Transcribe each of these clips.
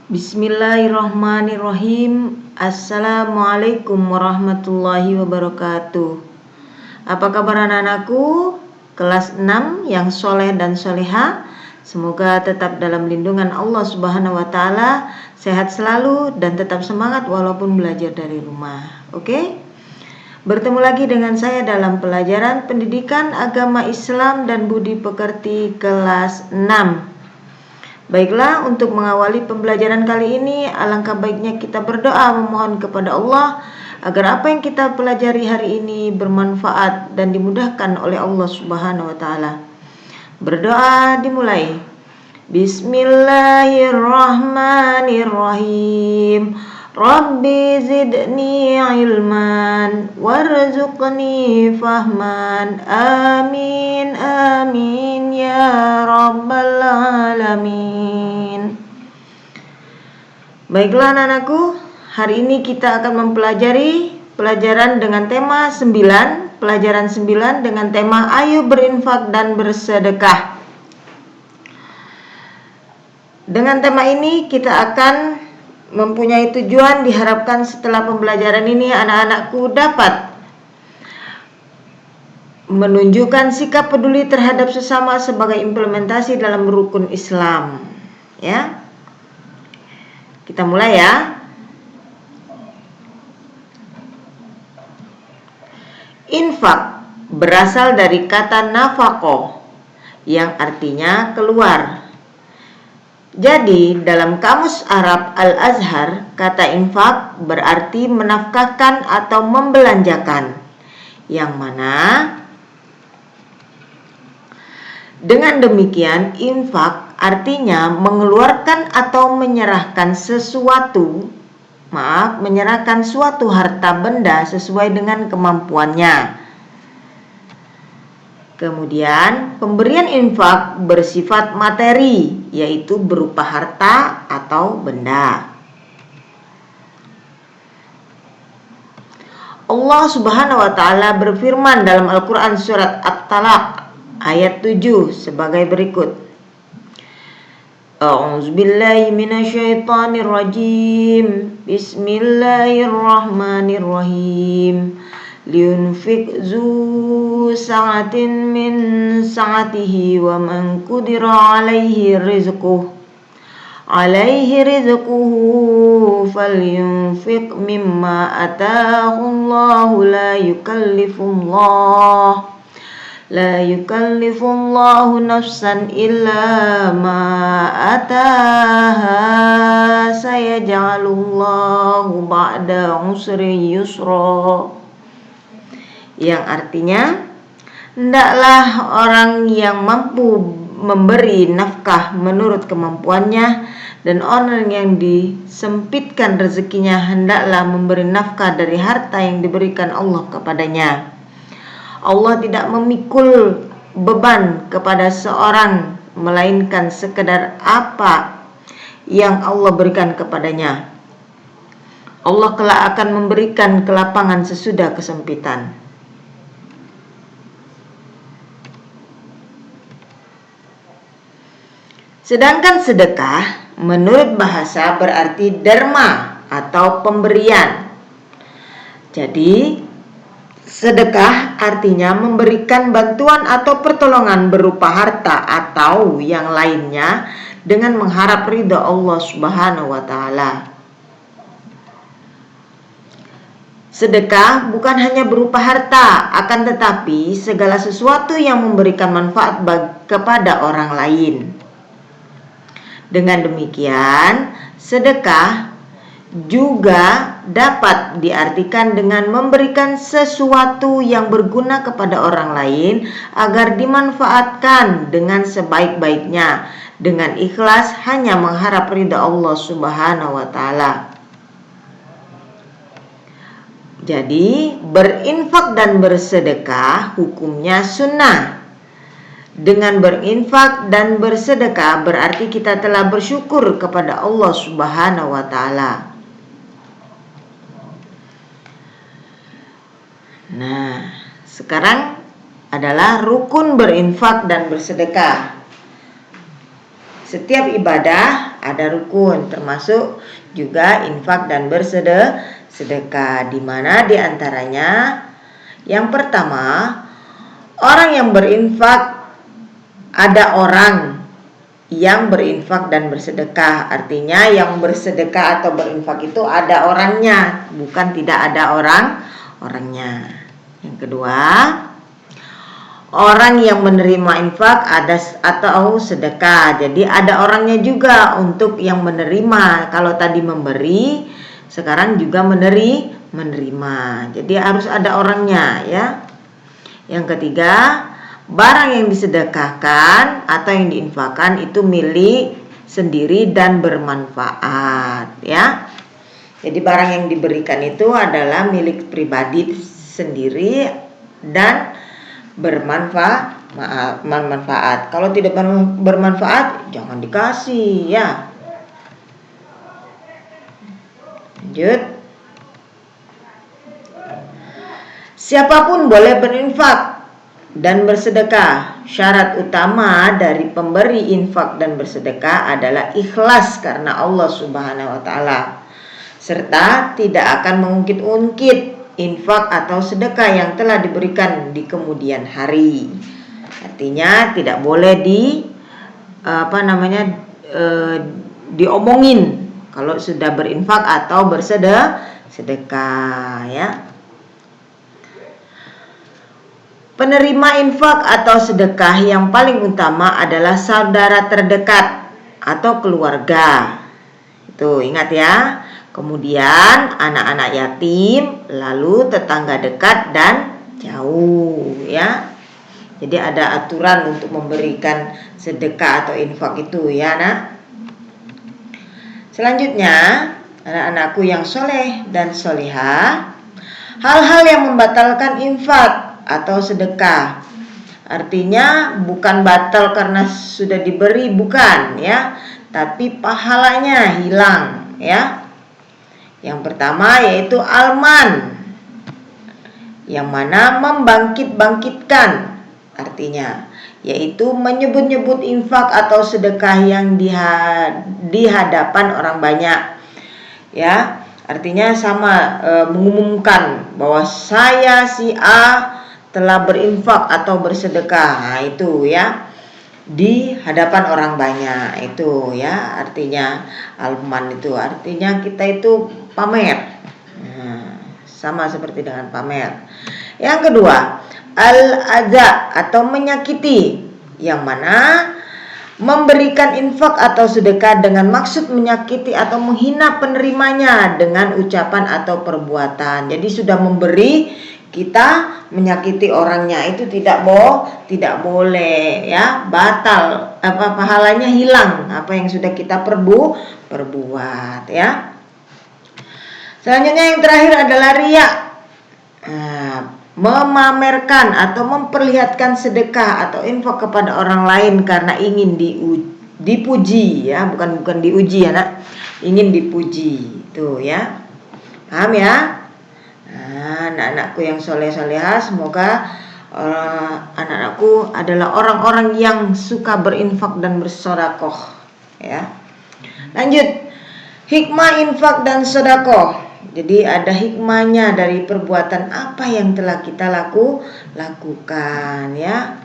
Bismillahirrahmanirrahim. Assalamualaikum warahmatullahi wabarakatuh. Apa kabar anak-anakku? Kelas 6 yang soleh dan soleha. Semoga tetap dalam lindungan Allah Subhanahu wa Ta'ala, sehat selalu dan tetap semangat walaupun belajar dari rumah. Oke? Bertemu lagi dengan saya dalam pelajaran Pendidikan Agama Islam dan Budi Pekerti kelas 6. Baiklah, untuk mengawali pembelajaran kali ini, alangkah baiknya kita berdoa memohon kepada Allah agar apa yang kita pelajari hari ini bermanfaat dan dimudahkan oleh Allah Subhanahu wa Ta'ala. Berdoa dimulai. Bismillahirrahmanirrahim. Rabbi zidni ilman warzuqni fahman. Amin amin ya rabbal alamin. Baiklah anak-anakku, hari ini kita akan mempelajari pelajaran dengan tema 9, pelajaran 9 dengan tema ayo berinfak dan bersedekah. Dengan tema ini kita akan mempunyai tujuan, diharapkan setelah pembelajaran ini anak-anakku dapat menunjukkan sikap peduli terhadap sesama sebagai implementasi dalam rukun Islam. Ya. Kita mulai ya. Infak berasal dari kata nafaqah yang artinya keluar. Jadi, dalam Kamus Arab Al-Azhar, kata infak berarti menafkahkan atau membelanjakan, yang mana dengan demikian infak artinya mengeluarkan atau menyerahkan menyerahkan suatu harta benda sesuai dengan kemampuannya. Kemudian, pemberian infak bersifat materi, yaitu berupa harta atau benda. Allah Subhanahu wa Ta'ala berfirman dalam Al-Quran surat At-Talaq ayat 7 sebagai berikut. A'udzubillahi minasyaitonirrajim. Bismillahirrahmanirrahim. Liunfik zu sa'atin min sa'atihi wa man qudira alaihi rizquhu falyunfik mimma atahu Allahu la yukallifullahu nafsan illa ma ataha sayaj'alullahu ba'da usri yusra, yang artinya hendaklah orang yang mampu memberi nafkah menurut kemampuannya, dan orang yang disempitkan rezekinya hendaklah memberi nafkah dari harta yang diberikan Allah kepadanya. Allah tidak memikul beban kepada seorang melainkan sekedar apa yang Allah berikan kepadanya. Allah kelak akan memberikan kelapangan sesudah kesempitan. Sedangkan sedekah menurut bahasa berarti dharma atau pemberian. Jadi, sedekah artinya memberikan bantuan atau pertolongan berupa harta atau yang lainnya dengan mengharap ridha Allah Subhanahu wa Ta'ala. Sedekah bukan hanya berupa harta, akan tetapi segala sesuatu yang memberikan manfaat kepada orang lain. Dengan demikian, sedekah juga dapat diartikan dengan memberikan sesuatu yang berguna kepada orang lain agar dimanfaatkan dengan sebaik-baiknya, dengan ikhlas hanya mengharap ridha Allah Subhanahu wa Ta'ala. Jadi, berinfak dan bersedekah hukumnya sunnah. Dengan berinfak dan bersedekah berarti kita telah bersyukur kepada Allah Subhanahu wa Ta'ala. Nah, sekarang adalah rukun berinfak dan bersedekah. setiap ibadah ada rukun, termasuk juga infak dan bersedekah, di mana diantaranya yang pertama, orang yang berinfak, ada orang yang berinfak dan bersedekah. Artinya yang bersedekah atau berinfak itu ada orangnya, bukan tidak ada orangnya. Yang kedua, orang yang menerima infak ada atau sedekah. Jadi ada orangnya juga untuk yang menerima. Kalau tadi memberi, sekarang juga menerima. Jadi harus ada orangnya ya. Yang ketiga, barang yang disedekahkan atau yang diinfakkan itu milik sendiri dan bermanfaat ya. Jadi barang yang diberikan itu adalah milik pribadi sendiri dan bermanfaat. Kalau tidak bermanfaat, jangan dikasih ya. Lanjut. Siapapun boleh berinfak dan bersedekah. Syarat utama dari pemberi infak dan bersedekah adalah ikhlas karena Allah Subhanahu wa taala, serta tidak akan mengungkit-ungkit infak atau sedekah yang telah diberikan di kemudian hari. Artinya tidak boleh diomongin kalau sudah berinfak atau bersedekah ya. Penerima infak atau sedekah yang paling utama adalah saudara terdekat atau keluarga. Itu ingat ya. Kemudian anak-anak yatim, lalu tetangga dekat dan jauh ya. Jadi ada aturan untuk memberikan sedekah atau infak itu ya nak. Selanjutnya, anak-anakku yang soleh dan solihah, hal-hal yang membatalkan infak atau sedekah. Artinya bukan batal karena sudah diberi, bukan ya, tapi pahalanya hilang ya. Yang pertama yaitu alman, yang mana membangkitkan, artinya yaitu menyebut-nyebut infak atau sedekah yang di hadapan orang banyak ya. Artinya sama, mengumumkan bahwa saya si A telah berinfak atau bersedekah. Nah, itu ya, di hadapan orang banyak itu ya. Artinya alman itu artinya kita itu pamer. Nah, sama seperti dengan pamer. Yang kedua, al-adza atau menyakiti, yang mana memberikan infak atau sedekah dengan maksud menyakiti atau menghina penerimanya dengan ucapan atau perbuatan. Jadi sudah memberi, kita menyakiti orangnya itu tidak boleh ya, batal, pahalanya hilang apa yang sudah kita perbuat ya. Selanjutnya yang terakhir adalah riya. Memamerkan atau memperlihatkan sedekah atau infak kepada orang lain karena ingin dipuji ya, bukan diuji ya nak, ingin dipuji itu ya. Paham ya? Nah, anak-anakku yang soleh-solehah, semoga anak-anakku adalah orang-orang yang suka berinfak dan bersedekah ya. Lanjut, hikmah infak dan sedekah. Jadi ada hikmahnya dari perbuatan apa yang telah kita lakukan ya.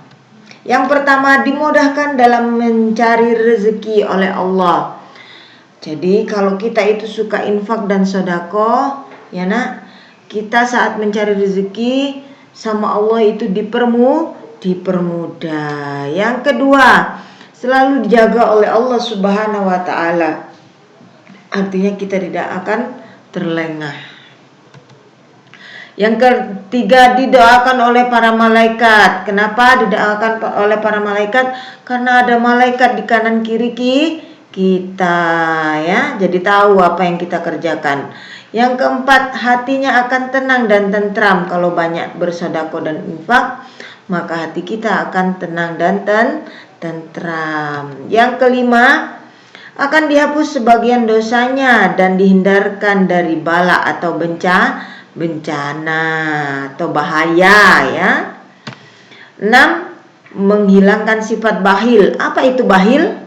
Yang pertama, dimudahkan dalam mencari rezeki oleh Allah. Jadi kalau kita itu suka infak dan sedekah ya nak, kita saat mencari rezeki sama Allah itu dipermudah. Yang kedua, selalu dijaga oleh Allah Subhanahu wa taala. Artinya kita tidak akan terlengah. Yang ketiga, didoakan oleh para malaikat. Kenapa didoakan oleh para malaikat? Karena ada malaikat di kanan kiri kita ya. Jadi tahu apa yang kita kerjakan. Yang keempat, hatinya akan tenang dan tentram. Kalau banyak bersedekah dan infak, maka hati kita akan tenang dan tentram. Yang kelima, akan dihapus sebagian dosanya dan dihindarkan dari bala atau bencana atau bahaya ya. 6, menghilangkan sifat bakhil. Apa itu bakhil?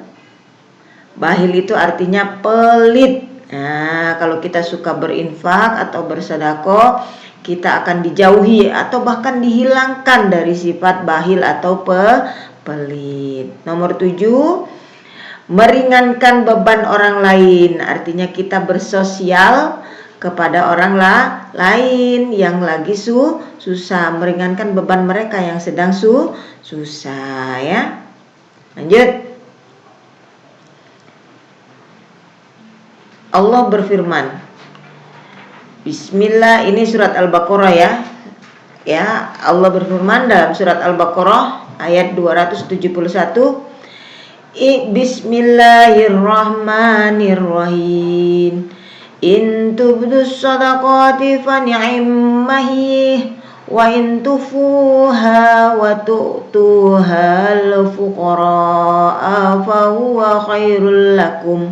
Bahil itu artinya pelit. Nah, kalau kita suka berinfak atau bersedekah, kita akan dijauhi atau bahkan dihilangkan dari sifat bahil atau pelit. Nomor 7, meringankan beban orang lain. Artinya kita bersosial kepada orang lain yang lagi susah, meringankan beban mereka yang sedang susah ya. Lanjut. Allah berfirman, Bismillah, ini surat Al-Baqarah ya. Ya, Allah berfirman dalam surat Al-Baqarah ayat 271, Bismillahirrahmanirrahim. In tubdus sadaqati fa ni'mahi wa in tufuha wa tu'tuha al-fuqara fa huwa khairul lakum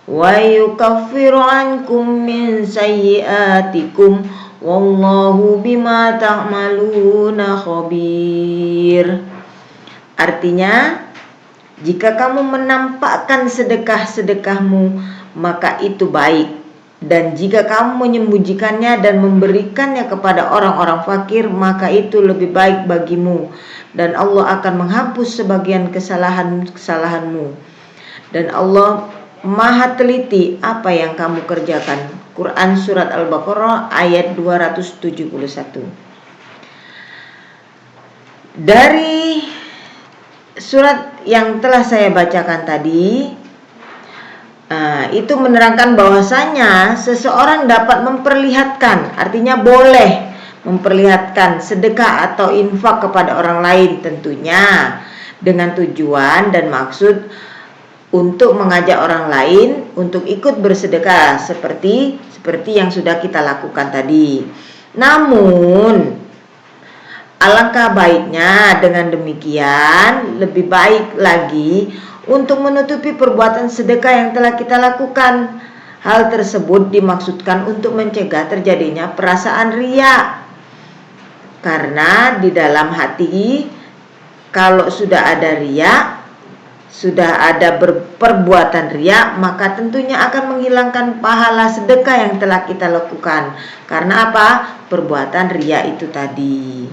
wa yukaffiru ankum min sayyiatikum wallahu bima ta'maluna khabir. Artinya, jika kamu menampakkan sedekah-sedekahmu, maka itu baik. Dan jika kamu menyembunyikannya dan memberikannya kepada orang-orang fakir, maka itu lebih baik bagimu. Dan Allah akan menghapus sebagian kesalahan-kesalahanmu. Dan Allah Maha teliti apa yang kamu kerjakan. Quran surat Al-Baqarah ayat 271. Dari surat yang telah saya bacakan tadi, itu menerangkan bahwasanya seseorang dapat memperlihatkan, artinya boleh memperlihatkan sedekah atau infak kepada orang lain, tentunya dengan tujuan dan maksud untuk mengajak orang lain untuk ikut bersedekah seperti yang sudah kita lakukan tadi. Namun alangkah baiknya dengan demikian, lebih baik lagi untuk menutupi perbuatan sedekah yang telah kita lakukan. Hal tersebut dimaksudkan untuk mencegah terjadinya perasaan riya. Karena di dalam hati kalau sudah ada riya, sudah ada perbuatan riya, maka tentunya akan menghilangkan pahala sedekah yang telah kita lakukan. Karena apa? Perbuatan riya itu tadi.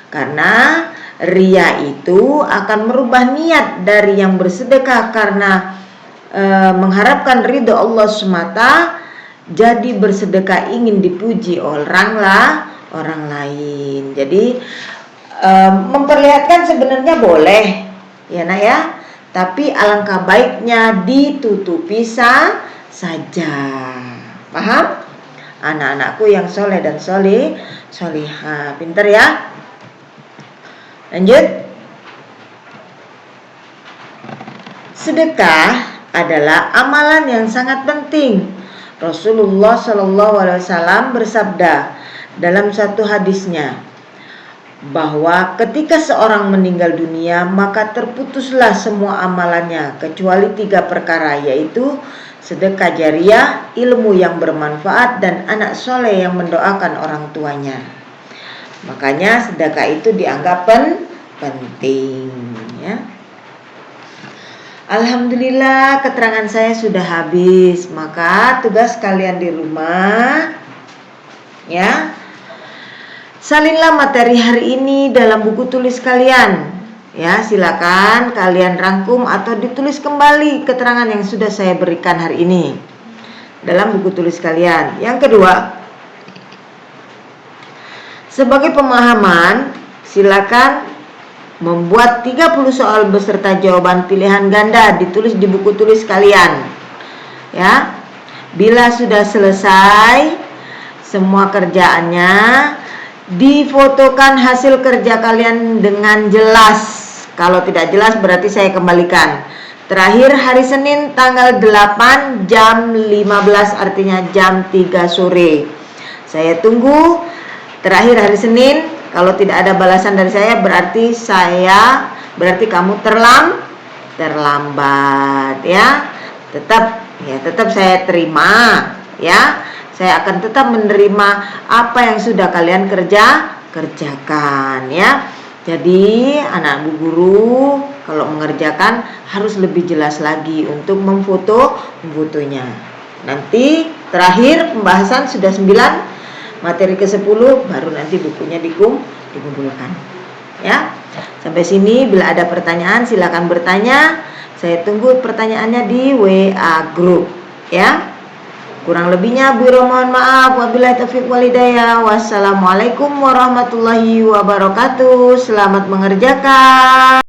Karena riya itu akan merubah niat dari yang bersedekah karena mengharapkan ridho Allah semata, jadi bersedekah ingin dipuji orang lain. Jadi memperlihatkan sebenarnya boleh, ya nak ya. Tapi alangkah baiknya ditutupi saja. Paham? Anak-anakku yang soleh dan solihah, pinter ya. Lanjut. Sedekah adalah amalan yang sangat penting. Rasulullah SAW bersabda dalam satu hadisnya bahwa ketika seorang meninggal dunia, maka terputuslah semua amalannya kecuali 3 perkara, yaitu sedekah jariah, ilmu yang bermanfaat, dan anak soleh yang mendoakan orang tuanya. Makanya sedekah itu dianggap penting ya. Alhamdulillah, keterangan saya sudah habis. Maka tugas kalian di rumah ya, salinlah materi hari ini dalam buku tulis kalian. Ya, silakan kalian rangkum atau ditulis kembali keterangan yang sudah saya berikan hari ini dalam buku tulis kalian. Yang kedua, sebagai pemahaman, silakan membuat 30 soal beserta jawaban pilihan ganda ditulis di buku tulis kalian. Ya. Bila sudah selesai semua kerjaannya, difotokan hasil kerja kalian dengan jelas. Kalau tidak jelas berarti saya kembalikan. Terakhir hari Senin tanggal 8 jam 15, artinya jam 3 sore. Saya tunggu. Terakhir hari Senin. Kalau tidak ada balasan dari saya berarti kamu terlambat ya. Tetap saya terima ya. Saya akan tetap menerima apa yang sudah kalian kerjakan ya. Jadi anak Bu Guru Kalau mengerjakan harus lebih jelas lagi untuk memfotonya. Nanti terakhir pembahasan sudah 9, materi ke-10 baru nanti bukunya dikumpulkan. Ya. Sampai sini bila ada pertanyaan silakan bertanya. Saya tunggu pertanyaannya di WA group, ya. Kurang lebihnya Bu Iro mohon maaf. Wabillahi taufiq wal hidayah. Wassalamualaikum warahmatullahi wabarakatuh. Selamat mengerjakan.